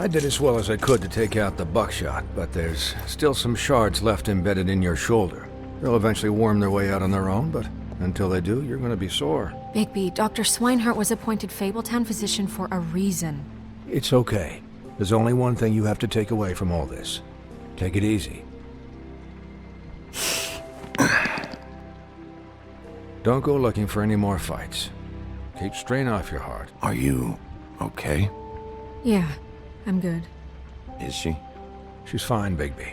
I did as well as I could to take out the buckshot, but there's still some shards left embedded in your shoulder. They'll eventually worm their way out on their own, but until they do, you're gonna be sore. Bigby, Dr. Swinehart was appointed Fabletown physician for a reason. It's okay. There's only one thing you have to take away from all this. Take it easy. Don't go looking for any more fights. Keep strain off your heart. Are you okay? Yeah, I'm good. Is she? She's fine, Bigby.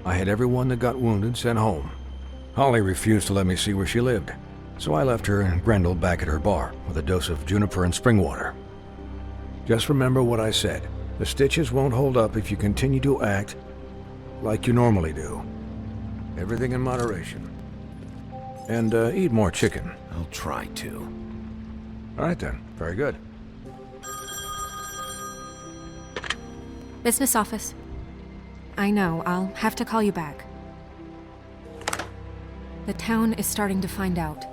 I had everyone that got wounded sent home. Holly refused to let me see where she lived, so I left her and Grendel back at her bar with a dose of juniper and spring water. Just remember what I said. The stitches won't hold up if you continue to act like you normally do. Everything in moderation. And eat more chicken. I'll try to. All right then. Very good. Business office. I know, I'll have to call you back. The town is starting to find out.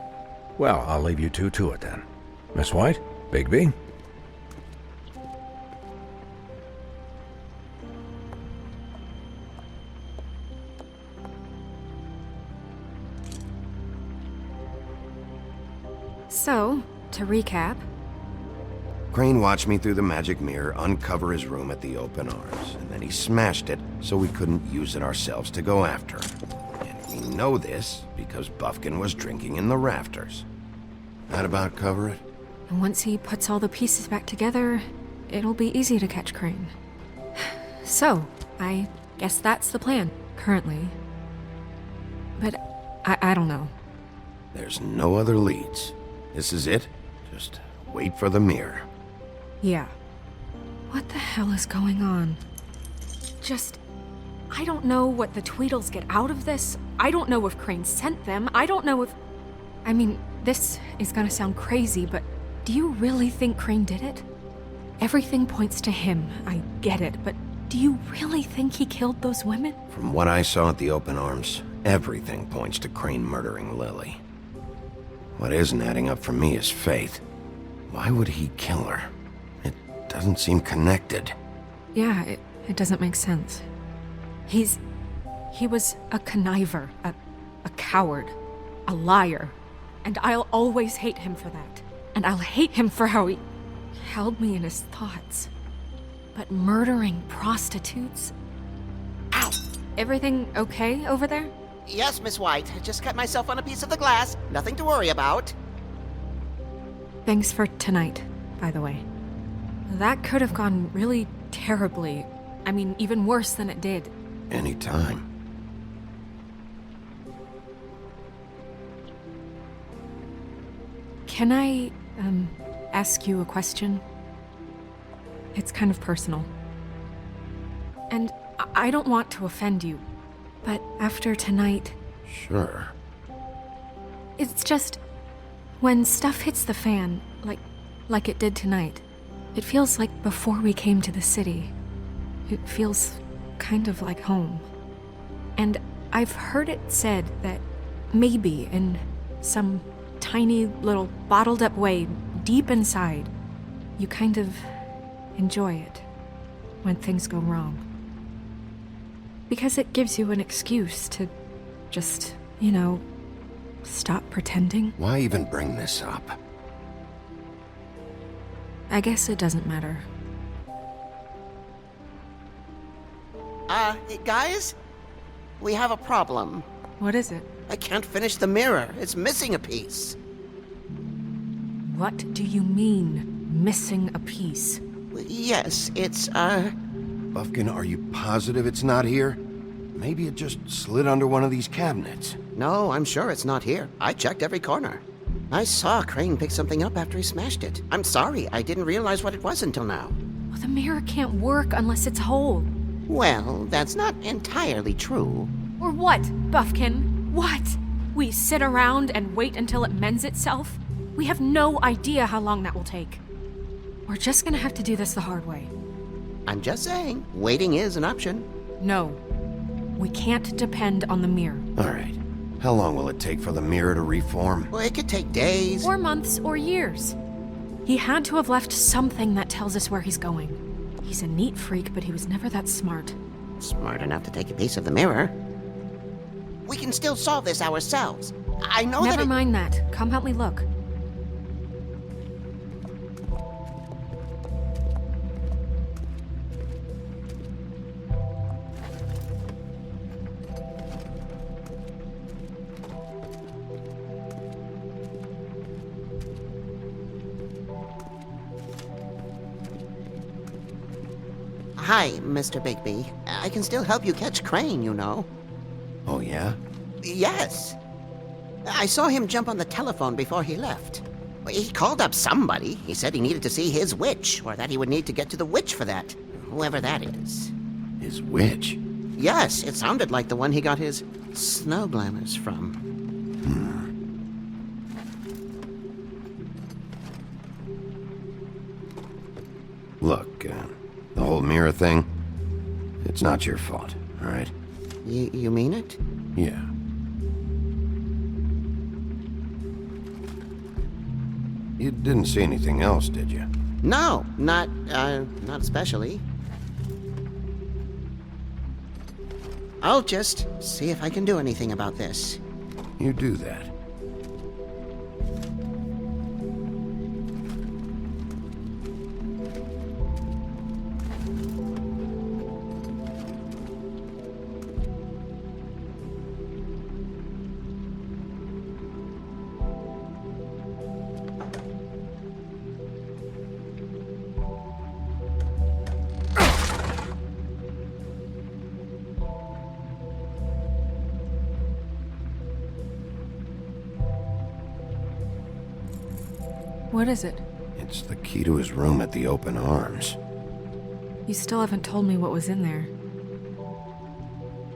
Well, I'll leave you two to it then. Miss White, Bigby. So, to recap... Crane watched me through the magic mirror uncover his room at the Open Arms, and then he smashed it so we couldn't use it ourselves to go after him. And we know this because Buffkin was drinking in the rafters. That about cover it? And once he puts all the pieces back together, it'll be easy to catch Crane. So, I guess that's the plan, currently. But I don't know. There's no other leads. This is it. Just wait for the mirror. Yeah. What the hell is going on? I don't know what the Tweedles get out of this. I don't know if Crane sent them. I don't know if... I mean, this is gonna sound crazy, but do you really think Crane did it? Everything points to him, I get it, but do you really think he killed those women? From what I saw at the Open Arms, everything points to Crane murdering Lily. What isn't adding up for me is Faith. Why would he kill her? It doesn't seem connected. Yeah, it doesn't make sense. He was a conniver, a coward, a liar. And I'll always hate him for that. And I'll hate him for how he held me in his thoughts. But murdering prostitutes? Ow! Everything okay over there? Yes, Miss White. Just cut myself on a piece of the glass. Nothing to worry about. Thanks for tonight, by the way. That could have gone really terribly. I mean, even worse than it did. Anytime. Can I, ask you a question? It's kind of personal. And I don't want to offend you, but after tonight... Sure. It's just... when stuff hits the fan, like it did tonight, it feels like before we came to the city. It feels kind of like home. And I've heard it said that maybe in some tiny little bottled up way deep inside, you kind of enjoy it when things go wrong. Because it gives you an excuse to just, stop pretending. Why even bring this up? I guess it doesn't matter. Guys? We have a problem. What is it? I can't finish the mirror. It's missing a piece. What do you mean, missing a piece? Yes, it's, Buffkin, are you positive it's not here? Maybe it just slid under one of these cabinets. No, I'm sure it's not here. I checked every corner. I saw Crane pick something up after he smashed it. I'm sorry, I didn't realize what it was until now. Well, the mirror can't work unless it's whole. Well, that's not entirely true. Or what, Buffkin? What? We sit around and wait until it mends itself? We have no idea how long that will take. We're just gonna have to do this the hard way. I'm just saying, waiting is an option. No. We can't depend on the mirror. All right. How long will it take for the mirror to reform? Well, it could take days. Or months or years. He had to have left something that tells us where he's going. He's a neat freak, but he was never that smart. Smart enough to take a piece of the mirror. We can still solve this ourselves. I know Never mind that. Come help me look. Hi, Mr. Bigby. I can still help you catch Crane, you know. Oh, yeah? Yes. I saw him jump on the telephone before he left. He called up somebody. He said he needed to see his witch, or that he would need to get to the witch for that. Whoever that is. His witch? Yes, it sounded like the one he got his snow glamours from. Look, the whole mirror thing, it's not your fault, all right? You mean it? Yeah. You didn't see anything else, did you? No, not especially. I'll just see if I can do anything about this. You do that. What is it? It's the key to his room at the Open Arms. You still haven't told me what was in there.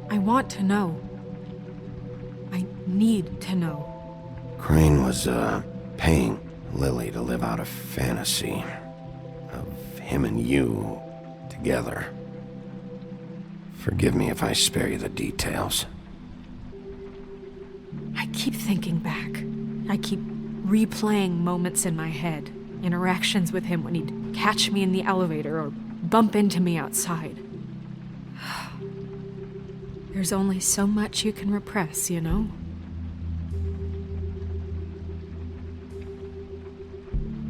I want to know. I need to know. Crane was, paying Lily to live out a fantasy of him and you together. Forgive me if I spare you the details. I keep thinking back. I keep replaying moments in my head. Interactions with him when he'd catch me in the elevator or bump into me outside. There's only so much you can repress, you know?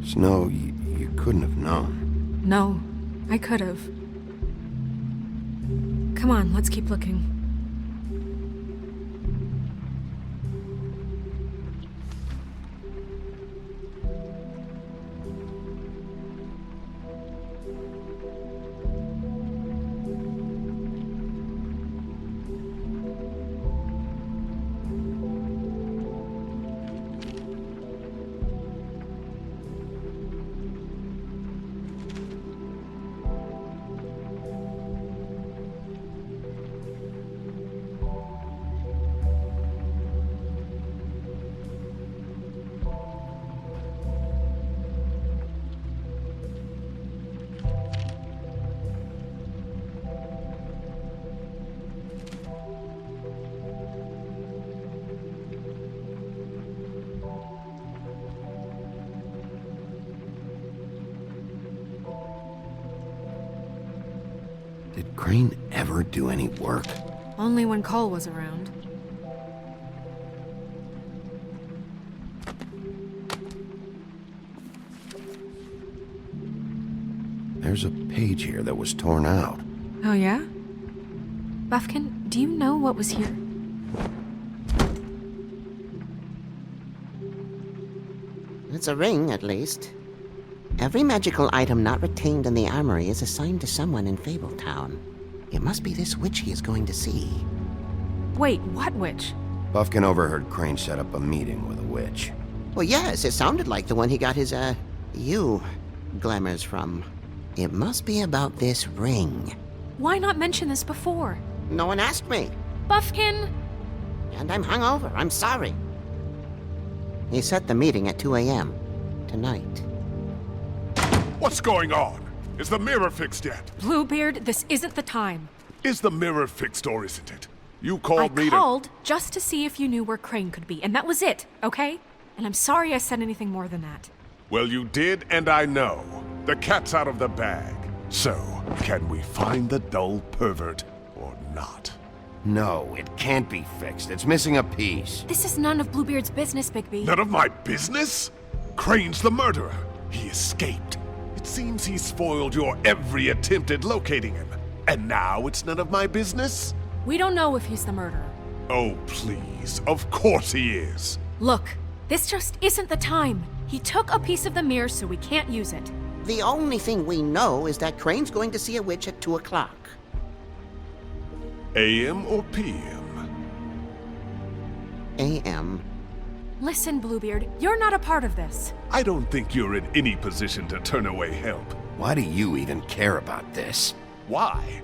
Snow, you couldn't have known. No, I could have. Come on, let's keep looking. Did Crane ever do any work? Only when Cole was around. There's a page here that was torn out. Oh yeah? Buffkin, do you know what was here? It's a ring, at least. Every magical item not retained in the armory is assigned to someone in Fabletown. It must be this witch he is going to see. Wait, what witch? Buffkin overheard Crane set up a meeting with a witch. Well, yes, it sounded like the one he got his, glamours from. It must be about this ring. Why not mention this before? No one asked me. Buffkin! And I'm hungover. I'm sorry. He set the meeting at 2 a.m. tonight. What's going on? Is the mirror fixed yet? Bluebeard, this isn't the time. Is the mirror fixed or isn't it? You I called me to... called just to see if you knew where Crane could be, and that was it, okay? And I'm sorry I said anything more than that. Well, you did, and I know. The cat's out of the bag. So, can we find the dull pervert or not? No, it can't be fixed. It's missing a piece. This is none of Bluebeard's business, Bigby. None of my business? Crane's the murderer. He escaped. It seems he spoiled your every attempt at locating him. And now it's none of my business? We don't know if he's the murderer. Oh, please. Of course he is. Look, this just isn't the time. He took a piece of the mirror, so we can't use it. The only thing we know is that Crane's going to see a witch at 2 o'clock. AM or PM? A.M. Listen, Bluebeard, you're not a part of this. I don't think you're in any position to turn away help. Why do you even care about this? Why?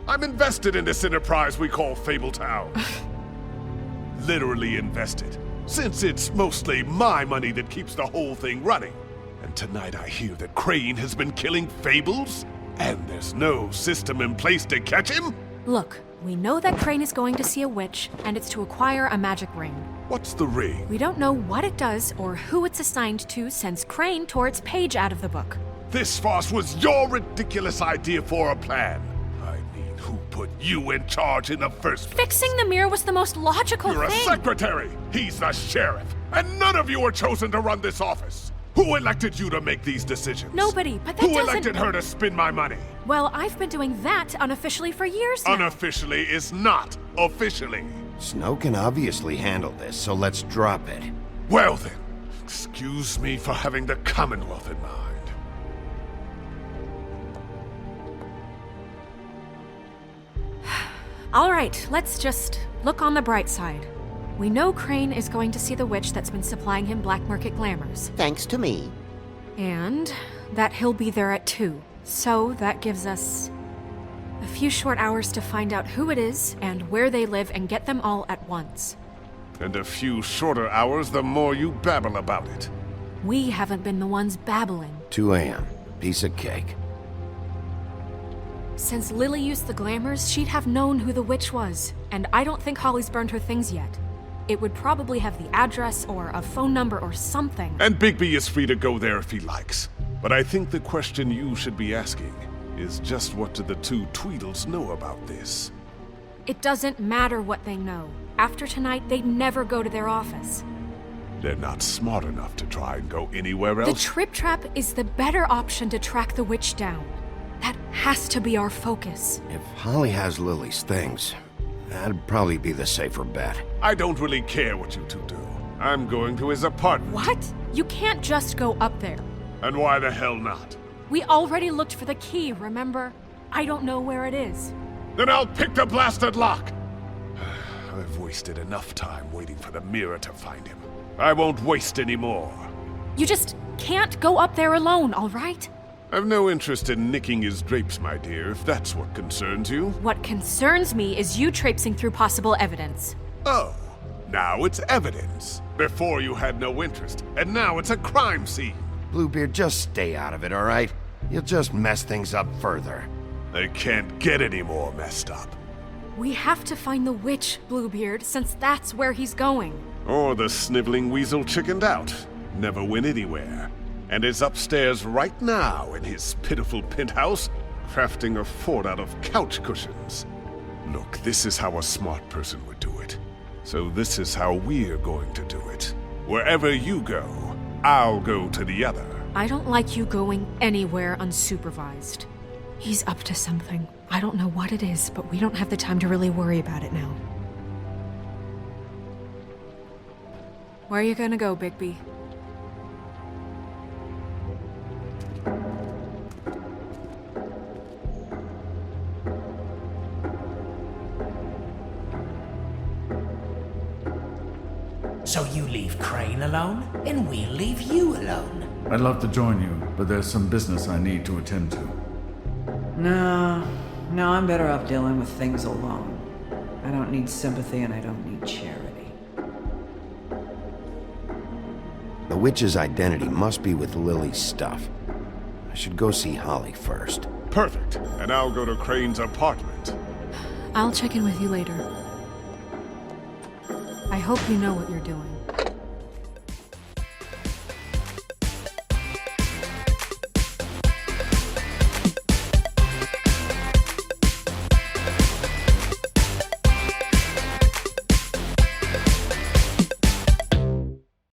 I'm invested in this enterprise we call Fabletown. Literally invested, since it's mostly my money that keeps the whole thing running. And tonight I hear that Crane has been killing Fables, and there's no system in place to catch him? Look, we know that Crane is going to see a witch, and it's to acquire a magic ring. What's the ring? We don't know what it does or who it's assigned to since Crane tore its page out of the book. This farce was your ridiculous idea for a plan. I mean, who put you in charge in the first place? Fixing the mirror was the most logical You're thing. a secretary! He's the sheriff! And none of you were chosen to run this office! Who elected you to make these decisions? Nobody, but that Who doesn't... elected her to spend my money? Well, I've been doing that unofficially for years now. Unofficially is not officially. Snow can obviously handle this, so let's drop it. Well then, excuse me for having the Commonwealth in mind. All right, let's just look on the bright side. We know Crane is going to see the witch that's been supplying him black market glamours. Thanks to me. And that he'll be there at 2. So that gives us a few short hours to find out who it is and where they live and get them all at once. And a few shorter hours the more you babble about it. We haven't been the ones babbling. 2 a.m. Piece of cake. Since Lily used the glamours, she'd have known who the witch was. And I don't think Holly's burned her things yet. It would probably have the address or a phone number or something. And Bigby is free to go there if he likes. But I think the question you should be asking is just what do the 2 Tweedles know about this? It doesn't matter what they know. After tonight, they'd never go to their office. They're not smart enough to try and go anywhere The else. Trip Trap is the better option to track the witch down. That has to be our focus. If Holly has Lily's things, that'd probably be the safer bet. I don't really care what you 2 do. I'm going to his apartment. What? You can't just go up there. And why the hell not? We already looked for the key, remember? I don't know where it is. Then I'll pick the blasted lock! I've wasted enough time waiting for the mirror to find him. I won't waste any more. You just can't go up there alone, all right? I've no interest in nicking his drapes, my dear, if that's what concerns you. What concerns me is you traipsing through possible evidence. Oh, now it's evidence. Before you had no interest, and now it's a crime scene. Bluebeard, just stay out of it, all right? You'll just mess things up further. They can't get any more messed up. We have to find the witch, Bluebeard, since that's where he's going. Or the sniveling weasel chickened out. Never went anywhere. And is upstairs right now in his pitiful penthouse, crafting a fort out of couch cushions. Look, this is how a smart person would do it. So this is how we're going to do it. Wherever you go, I'll go to the other. I don't like you going anywhere unsupervised. He's up to something. I don't know what it is, but we don't have the time to really worry about it now. Where are you gonna go, Bigby? So you leave Crane alone, and we'll leave you alone. I'd love to join you, but there's some business I need to attend to. No, I'm better off dealing with things alone. I don't need sympathy and I don't need charity. The witch's identity must be with Lily's stuff. I should go see Holly first. Perfect. And I'll go to Crane's apartment. I'll check in with you later. I hope you know what you're doing.